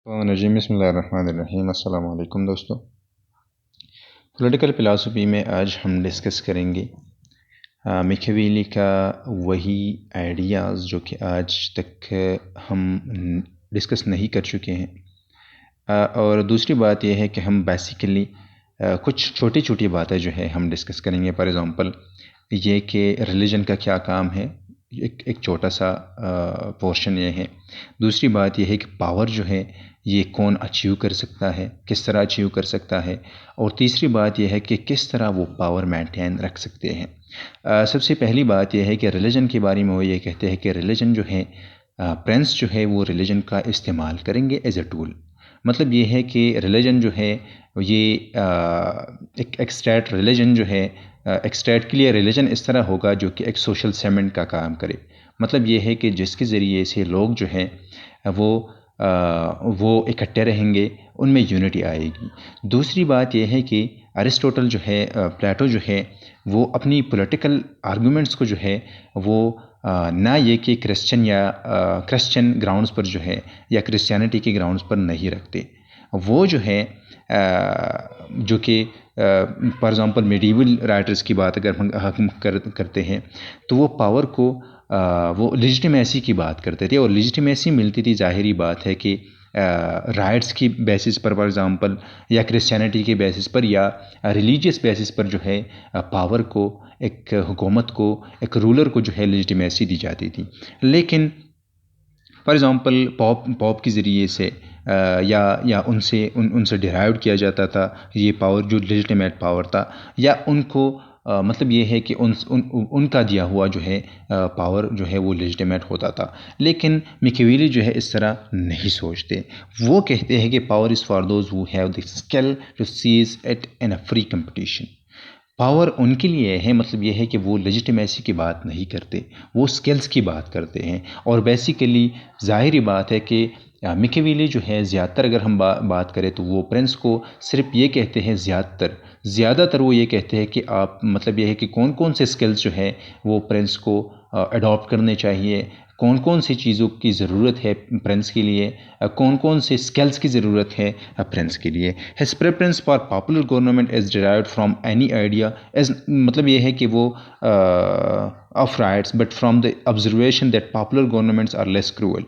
बिस्मिल्लाहिर्रहमानिर्रहीम। अस्सलाम वालेकुम दोस्तों। पॉलिटिकल फ़िलासफ़ी में आज हम डिस्कस करेंगे मैकियावेली का वही आइडियाज़ जो कि आज तक हम डिस्कस नहीं कर चुके हैं। और दूसरी बात यह है कि हम बेसिकली कुछ छोटी छोटी बातें जो है हम डिस्कस करेंगे। फॉर एग्ज़ाम्पल ये कि रिलीजन का क्या काम है, एक छोटा सा पोर्शन ये है। दूसरी बात यह है कि पावर जो है ये कौन अचीव कर सकता है, किस तरह अचीव कर सकता है। और तीसरी बात यह है कि किस तरह वो पावर मेंटेन रख सकते हैं। सबसे पहली बात यह है कि रिलीजन के बारे में वो ये कहते हैं कि रिलीजन जो है, प्रिंस जो है वो रिलीजन का इस्तेमाल करेंगे एज ए टूल। मतलब ये है कि रिलीजन जो है ये एक एक्सट्रैक्ट रिलीजन जो है, एक्सट्रैक्ट के लिए रिलीजन इस तरह होगा जो कि एक सोशल सेमेंट का काम करे। मतलब ये है कि जिसके ज़रिए से लोग जो हैं वो इकट्ठे रहेंगे, उनमें यूनिटी आएगी। दूसरी बात यह है कि अरिस्टोटल जो है, प्लेटो जो है, वो अपनी पॉलिटिकल आर्गूमेंट्स को जो है वो ना ये कि क्रिश्चियन ग्राउंड्स पर जो है या क्रिश्चियनिटी के ग्राउंड्स पर नहीं रखते। वो जो है जो कि फॉर एग्ज़ाम्पल मेडिवल राइटर्स की बात अगर हम करते हैं तो वो पावर को वो लेजिटिमेसी की बात करते थे। और लेजिटिमेसी मिलती थी, जाहिरी बात है कि राइट्स की बेसिस पर, फॉर एग्ज़ाम्पल, या क्रिश्चियनिटी के बेसिस पर या रिलीजियस बेसिस पर जो है पावर को, एक हुकूमत को, एक रूलर को जो है लेजिटिमेसी दी जाती थी। लेकिन फॉर एग्ज़ाम्पल पॉप के ज़रिए से या उनसे डिराइव किया जाता था ये पावर, जो लेजिटिमेट पावर था, या उनको मतलब ये है कि उनका दिया हुआ जो है पावर जो है वो लेजिटिमेट होता था। लेकिन मैकियावेली जो है इस तरह नहीं सोचते। वो कहते हैं कि power is for those who have the skill to seize it in a free competition. Power उनके लिए है, मतलब ये है कि वो लेजिटिमेसी की बात नहीं करते, वो स्किल्स की बात करते हैं। और बेसिकली ज़ाहिरी बात है कि मैकियावेली जो है, ज़्यादातर अगर हम बात करें तो वो प्रिंस को सिर्फ ये कहते हैं, ज़्यादातर वो ये कहते हैं कि आप, मतलब ये है कि कौन कौन से स्किल्स जो है वो प्रिंस को अडॉप्ट करने चाहिए, कौन कौन सी चीज़ों की ज़रूरत है प्रिंस के लिए, कौन कौन से स्किल्स की ज़रूरत है प्रिंस के लिए। His preference for popular government is derived from any idea as, मतलब ये है कि वो of rights but from the observation that popular governments are less cruel.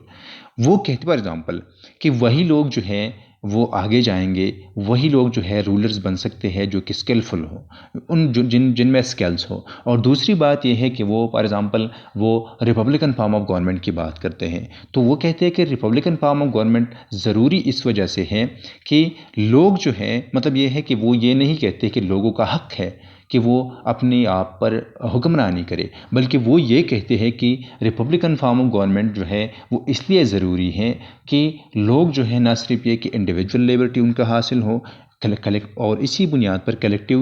वो कहते, फॉर एग्ज़ाम्पल, कि वही लोग जो हैं वो आगे जाएंगे, वही लोग जो है रूलर्स बन सकते हैं जो कि स्किलफुल हो, जिनमें स्किल्स हो। और दूसरी बात यह है कि वो, फॉर एग्ज़ाम्पल, वो रिपब्लिकन फॉर्म ऑफ गवर्नमेंट की बात करते हैं। तो वो कहते हैं कि रिपब्लिकन फॉर्म ऑफ गवर्नमेंट ज़रूरी इस वजह से है कि लोग जो है, मतलब ये है कि वो ये नहीं कहते कि लोगों का हक है कि वो अपने आप पर हुक्मरानी करे, बल्कि वो ये कहते हैं कि रिपब्लिकन फॉर्म ऑफ गवर्नमेंट जो है वो इसलिए ज़रूरी है कि लोग जो है ना सिर्फ ये कि इंडिविजुअल लिबर्टी उनका हासिल हो, और इसी बुनियाद पर कलेक्टिव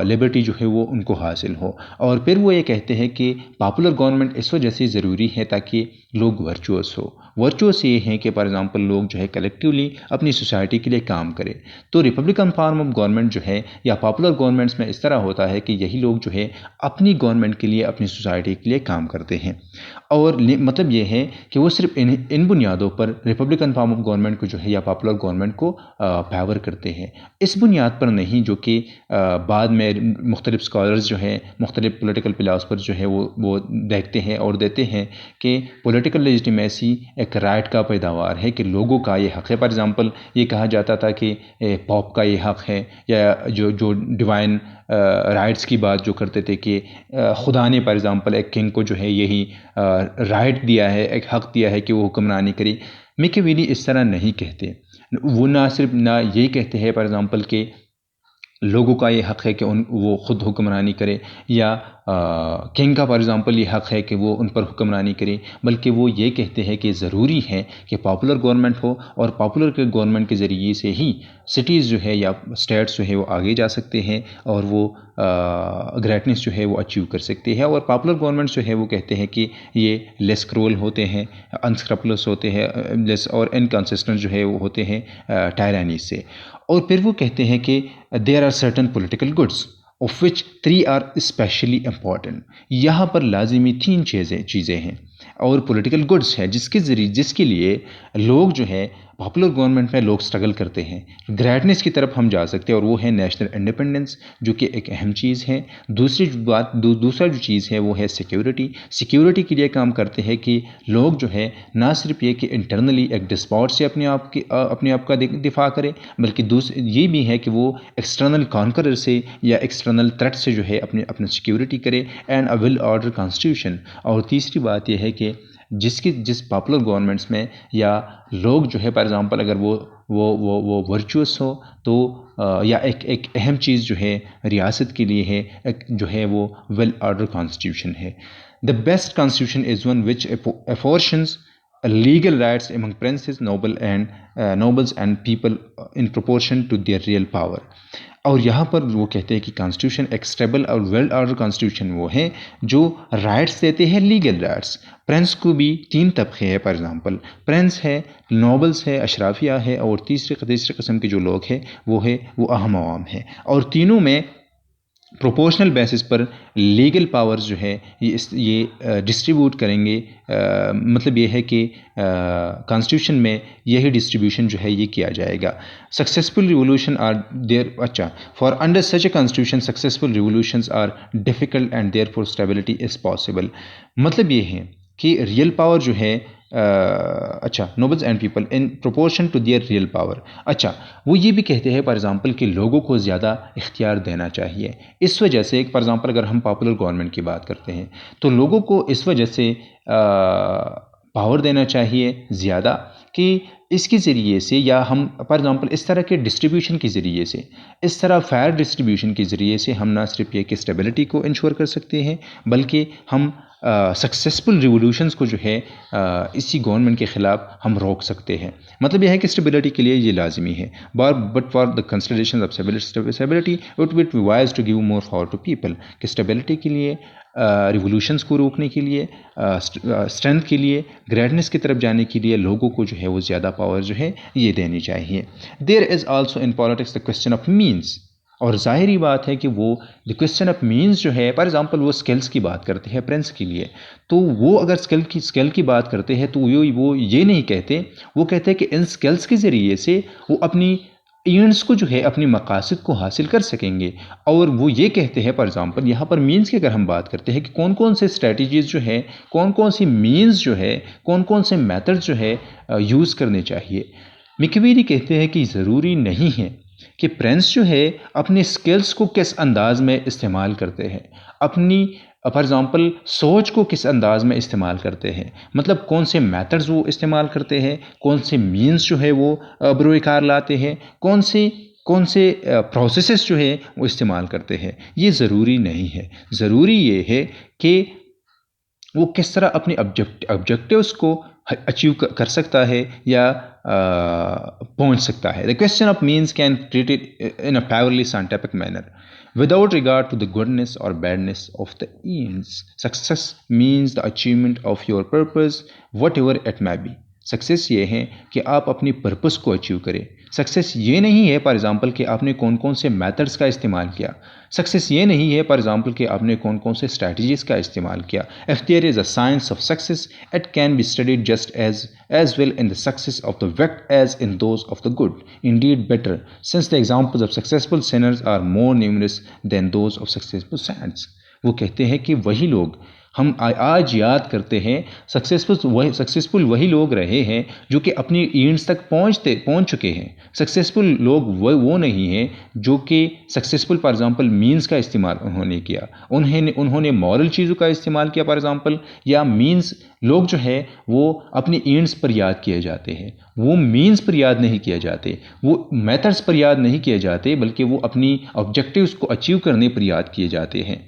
लिबर्टी जो है वो उनको हासिल हो। और फिर वो ये कहते हैं कि पॉपुलर गवर्नमेंट इस वजह से ज़रूरी है ताकि लोग वर्चुअस हो। वर्चुअस ये हैं कि फॉर एग्ज़ाम्पल लोग जो है कलेक्टिवली अपनी सोसाइटी के लिए काम करें। तो रिपब्लिकन फॉर्म ऑफ गवर्नमेंट जो है या पॉपुलर गवर्नमेंट्स में इस तरह होता है कि यही लोग जो है अपनी गवर्नमेंट के लिए, अपनी सोसाइटी के लिए काम करते हैं। और मतलब ये है कि वो सिर्फ इन बुनियादों पर रिपब्लिकन फॉर्म ऑफ गवर्नमेंट को जो है या पॉपुलर गवर्नमेंट को फेवर करते हैं, इस बुनियाद पर नहीं जो कि बाद में मुख्तलिफ स्कॉलर्स जो हैं, मुख्तलिफ पॉलिटिकल फिलासफर जो है वो देखते हैं और देते हैं कि पॉलिटिकल लेजिटिमेसी एक राइट का पैदावार है, कि लोगों का ये हक़ है। फॉर एग्ज़ाम्पल, ये कहा जाता था कि पॉप का ये हक़ है, या जो डिवाइन राइट्स की बात जो करते थे कि खुदा ने फॉर एग्ज़ाम्पल एक किंग को जो है यही राइट दिया है, एक हक़ दिया है कि वो हुक्मरानी करे। मैकियावेली इस तरह नहीं कहते। वो ना सिर्फ ना ये कहते हैं फॉर एग्ज़ाम्पल कि लोगों का ये हक़ है कि वो ख़ुद हुक्मरानी करे, या किंग का फॉर एग्ज़ाम्पल ये हक़ है कि वो उन पर हुक्मरानी करे, बल्कि वो ये कहते हैं कि ज़रूरी है कि पॉपुलर गवर्नमेंट हो, और पॉपुलर के गवर्नमेंट के ज़रिए से ही सिटीज़ जो है या स्टेट्स जो है वो आगे जा सकते हैं, और वो ग्रेटनेस जो है वो अचीव कर सकते हैं। और पॉपुलर गवर्नमेंट्स जो है वो कहते हैं कि ये लेस क्रूअल होते हैं, अनस्क्रपलस होते हैं, लेस और इनकंसिस्टेंट जो है वो होते हैं टायरानी से। और फिर वो कहते हैं कि there are certain political goods of which 3 are especially important. यहाँ पर लाजिमी 3 चीज़ें हैं। और पॉलिटिकल गुड्स है जिसके लिए लोग जो है पॉपुलर गवर्नमेंट में लोग स्ट्रगल करते हैं। ग्रेटनेस की तरफ हम जा सकते हैं और वो है नेशनल इंडिपेंडेंस, जो कि एक अहम चीज़ है। दूसरा जो चीज़ है वो है सिक्योरिटी के लिए काम करते हैं कि लोग जो है ना सिर्फ ये कि इंटरनली एक डिस्पॉट से अपने आप का दिफा करें, बल्कि ये भी है कि वो एक्सटर्नल कॉन्करर से या एक्सटर्नल थ्रेट से जो है अपनी सिक्योरिटी करे, and a well order constitution. और तीसरी बात यह है कि जिस पॉपुलर गवर्नमेंट्स में या लोग जो है फॉर एग्जांपल अगर वो वर्चुअस हो तो या एक अहम चीज़ जो है रियासत के लिए है, एक जो है वो वेल ऑर्डर कॉन्स्टिट्यूशन है। The best constitution is one which affords legal rights among princes, nobles and people in proportion to their real power। और यहाँ पर वो कहते हैं कि कॉन्स्टिट्यूशन एक स्टेबल और वेल ऑर्डर कॉन्स्टिट्यूशन वो है जो राइट्स देते हैं, लीगल राइट्स। प्रिंस को भी 3 तबके हैं, फॉर एग्जांपल प्रिंस है, नोबल्स है, अशराफिया है, और तीसरे किस्म के जो लोग हैं वो अहम आवाम है। और तीनों में प्रोपोर्शनल बेसिस पर लीगल पावर्स जो है ये डिस्ट्रीब्यूट करेंगे। मतलब ये है कि कॉन्स्टिट्यूशन में यही डिस्ट्रीब्यूशन जो है ये किया जाएगा। Successful revolution are therefore under such a constitution successful revolutions are difficult and therefore stability is possible. मतलब ये है कि रियल पावर जो है nobles and people in proportion to their real power. वो ये भी कहते हैं फॉर एग्जांपल कि लोगों को ज़्यादा इख्तियार देना चाहिए। इस वजह से फॉर एग्जांपल अगर हम पॉपुलर गवर्नमेंट की बात करते हैं तो लोगों को इस वजह से पावर देना चाहिए ज़्यादा कि इसके ज़रिए से, या हम फॉर एग्जांपल इस तरह के डिस्ट्रीब्यूशन के ज़रिए से, इस तरह फेयर डिस्ट्रीब्यूशन के ज़रिए से हम ना सिर्फ ये कि स्टेबिलिटी को इंश्योर कर सकते हैं, बल्कि हम सक्सेसफुल रिवोल्यूशंस को जो है इसी गवर्नमेंट के ख़िलाफ़ हम रोक सकते हैं। मतलब यह है कि स्टेबिलिटी के लिए ये लाजमी है। But for the consideration of stability it will be wise to give more power to people. कि स्टेबिलिटी के लिए, रिवोल्यूशंस को रोकने के लिए, स्ट्रेंथ के लिए, ग्रेटनेस की तरफ जाने के लिए लोगों को जो है वो ज़्यादा पावर जो है ये देनी चाहिए। There is also in politics the question of means. और ज़ाहिरी बात है कि वो द क्वेश्चन ऑफ मीन्स जो है, फॉर एग्जांपल वो स्किल्स की बात करते हैं प्रिंस के लिए, तो वो अगर स्किल की बात करते हैं तो वो ये नहीं कहते, वो कहते हैं कि इन स्किल्स के ज़रिए से वो अपनी एंड्स को जो है, अपनी मकासद को हासिल कर सकेंगे। और वो ये कहते हैं फॉर एग्जांपल यहाँ पर मीन्स की अगर हम बात करते हैं कि कौन कौन से स्ट्रेटजीज़ जो है, कौन कौन सी मीन्स जो है, कौन कौन से मेथड्स जो है यूज़ करने चाहिए। मिकेवेरी कहते हैं कि ज़रूरी नहीं है कि प्रिंस जो है अपने स्किल्स को किस अंदाज में इस्तेमाल करते हैं, अपनी फॉर एग्जांपल सोच को किस अंदाज में इस्तेमाल करते हैं, मतलब कौन से मेथड्स वो इस्तेमाल करते हैं, कौन से मीन्स जो है वो बरोकार लाते हैं, कौन से प्रोसेसेस जो है वो इस्तेमाल करते हैं। ये ज़रूरी नहीं है। ज़रूरी ये है कि वो किस तरह अपने ऑब्जेक्टिव्स को अचीव कर सकता है या पहुंच सकता है। The question of means can treated in a purely scientific manner without regard to the goodness or badness of the ends. Success means the achievement of your purpose, whatever it may be. Success ये है कि आप अपनी purpose को achieve करें। Success ये नहीं है फॉर एग्जांपल कि आपने कौन कौन से मेथड्स का इस्तेमाल किया। सक्सेस ये नहीं है फॉर एग्जांपल कि आपने कौन कौन से स्ट्रैटेजीज़ का इस्तेमाल किया। If there is a science of success it can be studied just as well in the success of the wicked as in those of the good, indeed better, since the examples of successful sinners are more numerous than those of successful saints। वो कहते हैं कि वही लोग हम आज याद करते हैं, सक्सेसफुल वही लोग रहे हैं जो कि अपनी एंड्स तक पहुंच चुके हैं। सक्सेसफुल लोग वो नहीं हैं जो कि सक्सेसफुल फॉर एग्जांपल मीन्स का इस्तेमाल उन्होंने किया, उन्होंने मॉरल चीज़ों का इस्तेमाल किया फॉर एग्जांपल, या मीन्स लोग जो है वो अपनी एंड्स पर याद किए जाते हैं, वो मीन्स पर याद नहीं किए जाते, वो मेथड्स पर याद नहीं किए जाते, बल्कि वो अपनी ऑब्जेक्टिव्स को अचीव करने पर याद किए जाते हैं।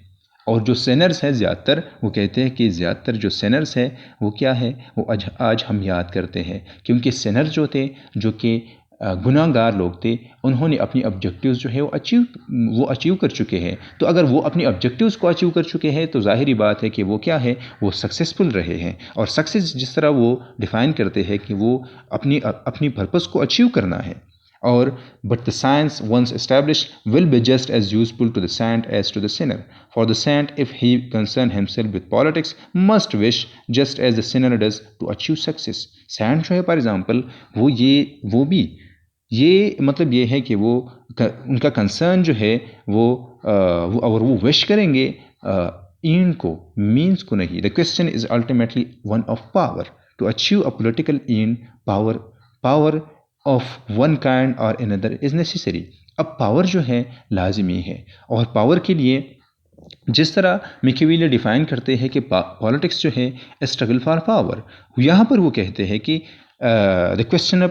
और जो सिनर्स हैं ज़्यादातर, वो कहते हैं कि ज़्यादातर जो सिनर्स हैं वो क्या है, वो आज हम याद करते हैं, क्योंकि सिनर्स जो थे, जो कि गुनाहगार लोग थे, उन्होंने अपनी ऑब्जेक्टिव्स जो है वो अचीव कर चुके हैं। तो अगर वो अपनी ऑब्जेक्टिव्स को अचीव कर चुके हैं तो जाहिर बात है कि वो क्या है, वो सक्सेसफुल रहे हैं। और सक्सेस जिस तरह वो डिफ़ाइन करते हैं कि वो अपनी पर्पस को अचीव करना है। or but the science once established will be just as useful to the saint as to the sinner. For the saint, if he concern himself with politics, must wish just as the sinner does to achieve success. saint जो है for example वो भी ये मतलब ये है कि वो उनका कंसर्न जो है वो और वो विश करेंगे एंड को, मीन्स को नहीं. The question is ultimately one of power. To achieve a political end, power of one kind or another is necessary. अब पावर जो है लाजमी है, और पावर के लिए जिस तरह मैकियावेली डिफाइन करते हैं कि पॉलिटिक्स जो है स्ट्रगल फॉर पावर, यहाँ पर वो कहते हैं कि the question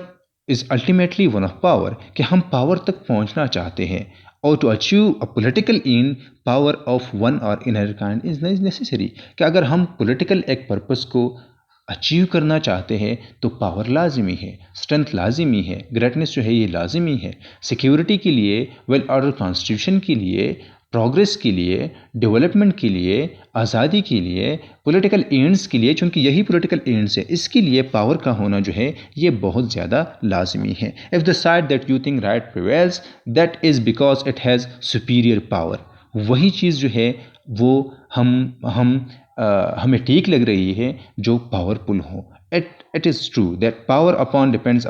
is ultimately one of power, कि हम पावर तक पहुँचना चाहते हैं, और to achieve a political end, power of one or another kind is necessary. कि अगर हम पॉलिटिकल एक पर्पस को अचीव करना चाहते हैं तो पावर लाजमी है, स्ट्रेंथ लाजमी है, ग्रेटनेस जो है ये लाजमी है. सिक्योरिटी के लिए, वेल ऑर्डर कॉन्स्टिट्यूशन के लिए, प्रोग्रेस के लिए, डेवलपमेंट के लिए, आज़ादी के लिए, पॉलिटिकल एंड्स के लिए, चूँकि यही पॉलिटिकल एंड्स है, इसके लिए पावर का होना जो है ये बहुत ज़्यादा लाजमी है. If the side that you think right prevails, that is because it has superior power. वही चीज़ जो है वो हमें ठीक लग रही है जो पावरफुल हो. It is true that power upon depends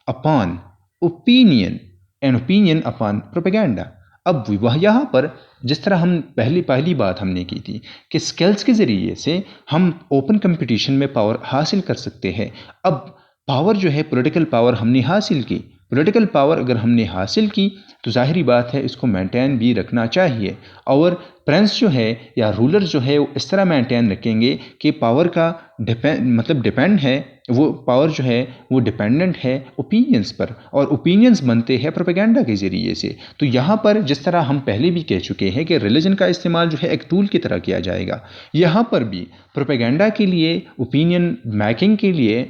upon opinion and opinion upon propaganda. अब वह यहाँ पर जिस तरह हम पहली बात हमने की थी कि स्किल्स के ज़रिए से हम ओपन कंपटीशन में पावर हासिल कर सकते हैं. अब पावर जो है, पॉलिटिकल पावर हमने हासिल की, पॉलिटिकल पावर अगर हमने हासिल की तो जाहिरी बात है इसको मेंटेन भी रखना चाहिए. और प्रिंस जो है या रूलर जो है वो इस तरह मेंटेन रखेंगे कि पावर का डिपेंड है, वो पावर जो है वो डिपेंडेंट है ओपिनियंस पर, और ओपिनियंस बनते हैं प्रोपेगेंडा के ज़रिए से. तो यहाँ पर जिस तरह हम पहले भी कह चुके हैं कि रिलीजन का इस्तेमाल जो है एक टूल की तरह किया जाएगा, यहाँ पर भी प्रोपेगेंडा के लिए, ओपिनियन मेकिंग के लिए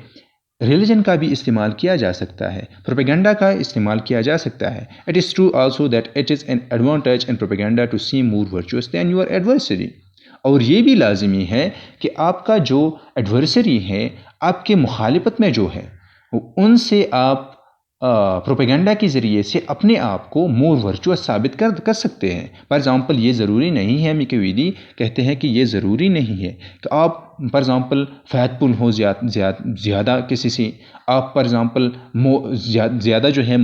रिलीजन का भी इस्तेमाल किया जा सकता है, प्रोपेगेंडा का इस्तेमाल किया जा सकता है. It is true also that it is an advantage in propaganda to seem more virtuous than your adversary. और ये भी लाजमी है कि आपका जो एडवर्सरी है, आपके मुखालिफत में जो है, उनसे आप प्रोपेगेंडा के ज़रिए से अपने आप को मोर वर्चुअस साबित कर सकते हैं. फॉर एग्ज़ाम्पल ये ज़रूरी नहीं है, मैकियावेली कहते हैं कि ये ज़रूरी नहीं है कि आप फॉर एग्ज़ाम्पल फैथफुल हो ज़्यादा किसी से, आप फॉर एग्ज़ाम्पल ज़्यादा जो है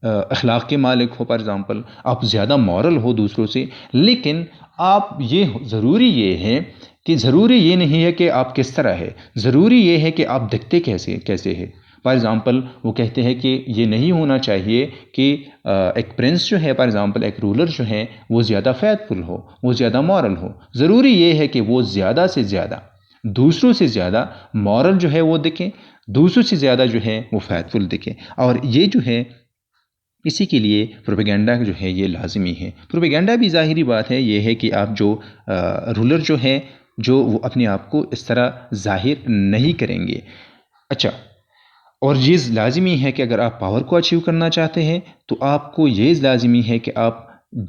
अखलाक के मालिक हो, फॉर एग्ज़ाम्पल आप ज़्यादा मॉरल हो दूसरों से. लेकिन आप ये ज़रूरी ये है कि ज़रूरी ये नहीं है कि आप किस तरह है, ज़रूरी ये है कि आप दिखते कैसे है. फॉर एग्ज़ाम्पल वो कहते हैं कि ये नहीं होना चाहिए कि एक प्रिंस जो है, फॉर एग्ज़ाम्पल एक रूलर जो है, वो ज़्यादा फैथफुल हो, वो ज़्यादा मॉरल हो. ज़रूरी ये है कि वो ज़्यादा से ज़्यादा, दूसरों से ज़्यादा मॉरल जो है वो दिखे, दूसरों से ज़्यादा जो है वो फैथफुल दिखे. और ये जो है इसी के लिए प्रोपेगेंडा जो है ये लाजमी है. प्रोपेगेंडा भी ज़ाहिरी बात है ये है कि आप जो रूलर जो है जो वो अपने आप को इस तरह जाहिर नहीं करेंगे. अच्छा, और ये लाजमी है कि अगर आप पावर को अचीव करना चाहते हैं तो आपको ये लाजमी है कि आप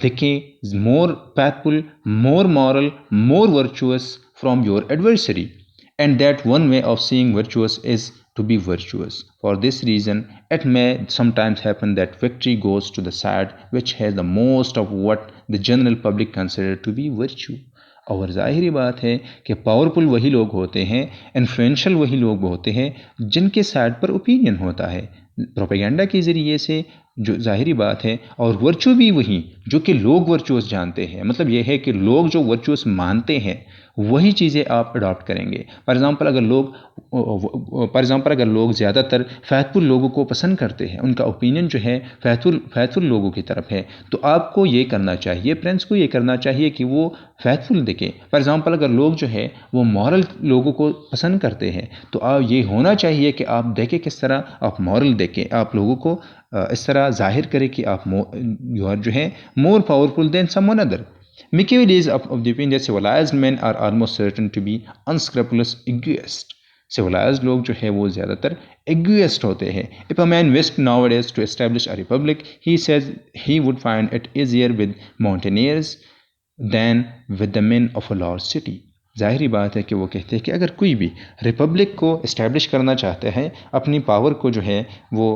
दिखें more faithful, more moral, more virtuous from your adversary. And that one way of seeing virtuous is to be virtuous. For this reason, it may sometimes happen that victory goes to the side which has the most of what the general public consider to be virtue. और ज़ाहिरी बात है कि powerful वही लोग होते हैं, influential वही लोग होते हैं जिनके साइड पर ओपिनियन होता है प्रोपेगेंडा के ज़रिए से, जो ज़ाहिरी बात है. और वर्चू भी वही जो कि लोग वर्चुअस जानते हैं, मतलब यह है कि लोग जो वर्चुअस मानते हैं वही चीज़ें आप अडॉप्ट करेंगे. फॉर एग्ज़ाम्पल अगर लोग ज़्यादातर फैथफुल लोगों को पसंद करते हैं, उनका ओपिनियन जो है फैथफुल लोगों की तरफ है, तो आपको ये करना चाहिए, प्रिंस को ये करना चाहिए कि वो फैथफुल दिखे. फॉर एग्ज़ाम्पल अगर लोग जो है वो मॉरल लोगों को पसंद करते हैं, तो आप ये होना चाहिए कि आप देखें किस तरह आप मॉरल देखें, आप लोगों को इस तरह जाहिर करें कि आप यू आर जो है more powerful than someone other. Machiavelli is of the opinion that civilized men are almost certain to be unscrupulous egoists. civilized लोग जो है वो ज़्यादातर egoist होते हैं. If a man wished nowadays to establish a republic, he says he would find it easier with mountaineers than with the men of a large city. ज़ाहिरी बात है कि वो कहते हैं कि अगर कोई भी रिपब्लिक को इस्टेब्लिश करना चाहता है, अपनी पावर को जो है वो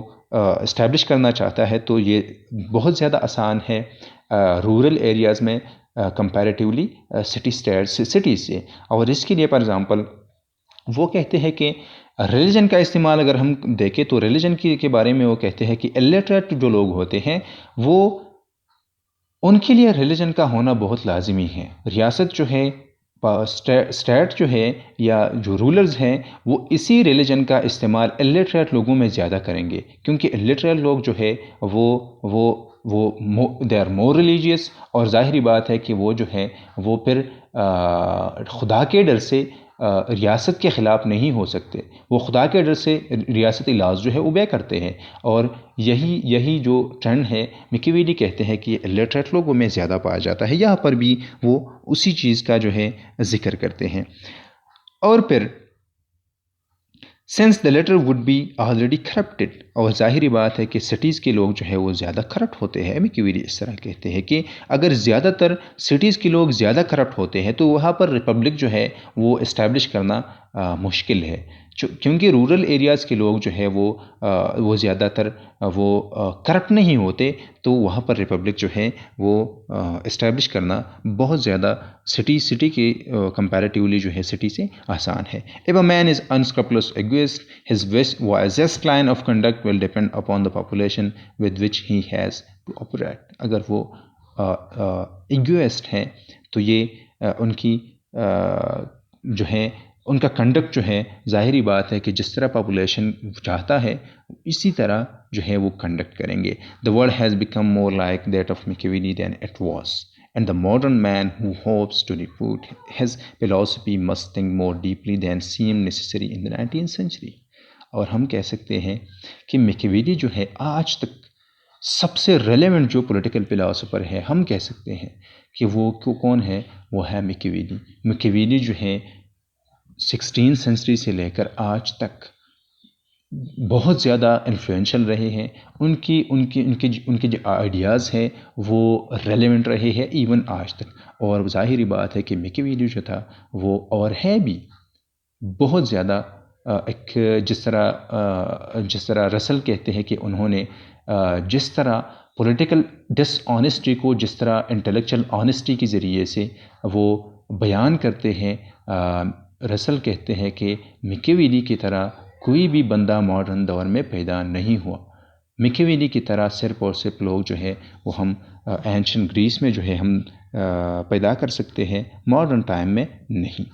इस्टेब्लिश करना चाहता है, तो ये बहुत ज़्यादा आसान है रूरल एरियाज़ में कंपैरेटिवली सिटीज़ से। और इसके लिए फॉर एग्ज़ाम्पल वो कहते हैं कि रिलीजन का इस्तेमाल अगर हम देखें तो रिलीजन के बारे में वो कहते हैं कि इलिटरेट जो लोग होते हैं वो उनके लिए रिलीजन का होना बहुत लाजिमी है। रियासत जो है स्टेट जो है या जो रूलर्स हैं वो इसी रिलीजन का इस्तेमाल इलिटरेट लोगों में ज़्यादा करेंगे, क्योंकि इलिटरेट लोग जो है वो दे आर मोर रिलीजियस, और ज़ाहिरी बात है कि वो जो है वो फिर खुदा के डर से रियासत के ख़िलाफ़ नहीं हो सकते। वो खुदा के डर से रियासती लाज जो है ओबे करते हैं। और यही जो ट्रेंड है मिकीवेली कहते हैं कि इलिटरेट लोगों में ज़्यादा पाया जाता है। यहाँ पर भी वो उसी चीज़ का जो है ज़िक्र करते हैं। और फिर since the latter would be already corrupted, और ज़ाहिरी बात है कि सिटीज़ के लोग जो है वो ज़्यादा करप्ट होते हैं। मिकीवेली इस तरह कहते हैं कि अगर ज़्यादातर सिटीज़ के लोग ज़्यादा करप्ट होते हैं तो वहाँ पर रिपब्लिक जो है वो इस्टेब्लिश करना मुश्किल है, क्योंकि रूरल एरियाज़ के लोग जो है वो ज़्यादातर वो करप्ट नहीं होते, तो वहाँ पर रिपब्लिक जो है वो इस्टेब्लिश करना बहुत ज़्यादा सिटी के कंपैरेटिवली जो है सिटी से आसान है। If a man is unscrupulous egoist, his wisest line of conduct will depend upon the population with which he has to operate. अगर वो egoist हैं तो ये उनकी जो है उनका कंडक्ट जो है ज़ाहिरी बात है कि जिस तरह पॉपुलेशन चाहता है इसी तरह जो है वो कंडक्ट करेंगे। The world has become more like that of Machiavelli than it was, and the modern man who hopes to refute his philosophy must think more deeply than seemed necessary in the 19th century. और हम कह सकते हैं कि मिकीवेली जो है आज तक सबसे रेलेवेंट जो पॉलिटिकल फिलोसोफर है, हम कह सकते हैं कि वो कौन है, वो है मिकीवेली। मिकीवेली जो है 16th सेंचुरी से लेकर आज तक बहुत ज़्यादा इन्फ्लुएंशियल रहे हैं। उनके जो आइडियाज़ हैं वो रेलेवेंट रहे हैं इवन आज तक। और ज़ाहिरी बात है कि मिकीवेली जो था वो और है भी बहुत ज़्यादा एक जिस तरह रसल कहते हैं कि उन्होंने जिस तरह पॉलिटिकल डिसऑनेस्टी को जिस तरह इंटेलेक्चुअल ऑनेस्टी के ज़रिए से वो बयान करते हैं, रसल कहते हैं कि मिकीवेली की तरह कोई भी बंदा मॉडर्न दौर में पैदा नहीं हुआ। मिकीवेली की तरह सिर्फ और सिर्फ लोग जो है वो हम एंशिएंट ग्रीस में जो है हम पैदा कर सकते हैं, मॉडर्न टाइम में नहीं।